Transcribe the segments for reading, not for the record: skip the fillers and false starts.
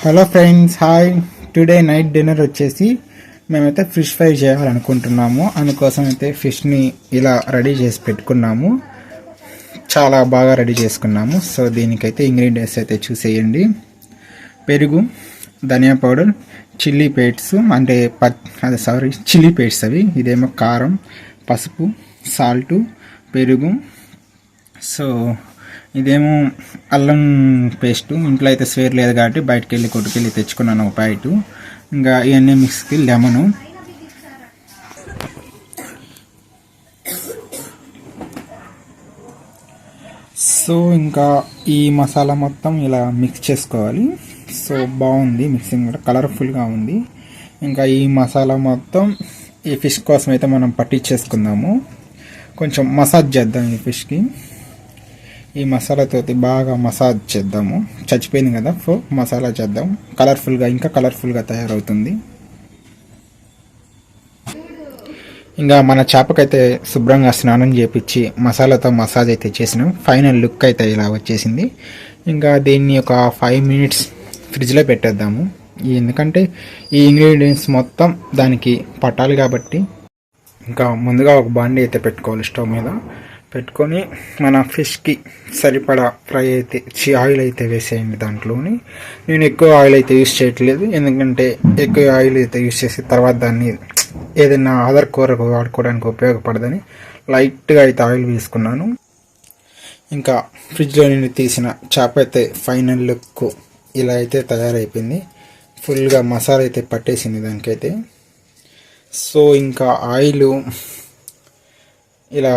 Hello friends, hi. Today night dinner వచ్చేసి మేమైతే fish fry చేయాలనుకుంటున్నాము. అందుకోసం అయితే ఫిష్ని ఇలా రెడీ చేసి పెట్టుకున్నాము. చాలా బాగా రెడీ చేసుకున్నాము. సో దీనికైతే ఇంగ్రీడియంట్స్ అయితే చూసేయండి. పెరుగు, ధనియా పౌడర్, చిల్లీ పేస్ట్స్ అంటే చిల్లీ పేస్ట్స్ అవి. ఇదేమో కారం, పసుపు, సాల్టు, పెరుగు. సో ఇదేమో అల్లం పేస్టు. ఇంట్లో అయితే స్వేర్ లేదు కాబట్టి బయటకు వెళ్ళి కొట్టుకెళ్ళి తెచ్చుకున్నాను ఒక ప్యాకెట్. ఇంకా ఇవన్నీ మిక్స్కి లెమను. సో ఇంకా ఈ మసాలా మొత్తం ఇలా మిక్స్ చేసుకోవాలి. సో బాగుంది, మిక్సింగ్ కూడా కలర్ఫుల్గా ఉంది. ఇంకా ఈ మసాలా మొత్తం ఈ ఫిష్ కోసం అయితే మనం పట్టించేసుకుందాము. కొంచెం మసాజ్ చేద్దాం ఈ ఫిష్కి. ఈ మసాలాతో బాగా మసాజ్ చేద్దాము. చచ్చిపోయింది కదా, సో మసాలా చేద్దాం. కలర్ఫుల్గా, ఇంకా కలర్ఫుల్గా తయారవుతుంది. ఇంకా మన చేపకైతే శుభ్రంగా స్నానం చేపించి మసాలాతో మసాజ్ అయితే చేసినాం. ఫైనల్ లుక్ అయితే ఇలా వచ్చేసింది. ఇంకా దీన్ని ఒక 5 minutes ఫ్రిడ్జ్లో పెట్టేద్దాము. ఎందుకంటే ఈ ఇంగ్రీడియంట్స్ మొత్తం దానికి పట్టాలి కాబట్టి. ఇంకా ముందుగా ఒక బాండీ అయితే పెట్టుకోవాలి. స్టవ్ మీద పెట్టుకొని మన ఫిష్కి సరిపడా ఫ్రై అయితే ఆయిల్ అయితే వేసేయండి. దాంట్లోని నేను ఎక్కువ ఆయిల్ అయితే యూస్ చేయట్లేదు, ఎందుకంటే ఎక్కువ ఆయిల్ అయితే యూస్ చేసి తర్వాత దాన్ని ఏదైనా అదర్ కూరకు వాడుకోవడానికి ఉపయోగపడదని లైట్గా అయితే ఆయిల్ వేసుకున్నాను. ఇంకా ఫ్రిడ్జ్లో నుండి తీసిన చేప అయితే ఫైనల్ లుక్ ఇలా అయితే తయారైపోయింది. ఫుల్గా మసాలా అయితే పట్టేసింది దానికైతే. సో ఇంకా ఆయిల్ ఇలా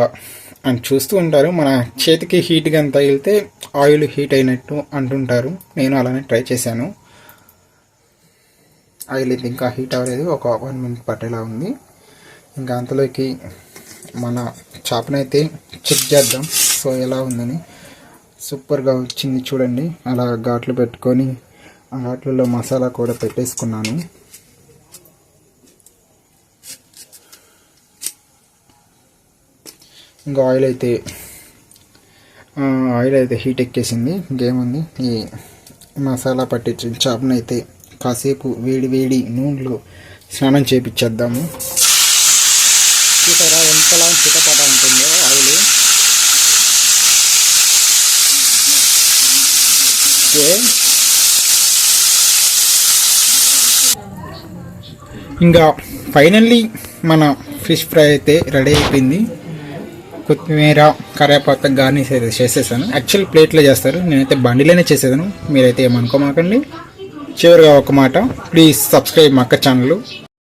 అని చూస్తూ ఉంటారు, మన చేతికి హీట్గా అంత తగిలితే ఆయిల్ హీట్ అయినట్టు అంటుంటారు. నేను అలానే ట్రై చేశాను. ఆయిల్ అయితే ఇంకా హీట్ అవ్వలేదు, ఒక 1 minute పట్టేలా ఉంది. ఇంకా అంతలోకి మన చేపనైతే చెక్ చేద్దాం. సో ఎలా ఉందని. సూపర్గా వచ్చింది చూడండి. అలా ఘాట్లు పెట్టుకొని ఆ ఘాట్లలో మసాలా కూడా పెట్టేసుకున్నాను. ఇంకా ఆయిల్ అయితే హీట్ ఎక్కేసింది. ఇంకేముంది, ఈ మసాలా పట్టించిన చేపను అయితే కాసేపు వేడి నూనెలో స్నానం చేపించేద్దాము. చూసారా ఎంతలా చిటపట ఉంటుందో ఆయిల్. ఇంకా ఫైనల్లీ మన ఫిష్ ఫ్రై అయితే రెడీ అయిపోయింది. కొత్తిమీర, కరివేపాకు గార్నిష్ అయితే చేసేసాను. యాక్చువల్ ప్లేట్లో చేస్తారు, నేనైతే బండిలోనే చేసేదాను. మీరైతే ఏమనుకోమాకండి. చివరిగా ఒక మాట, ప్లీజ్ సబ్స్క్రైబ్ మా అక్క ఛానల్.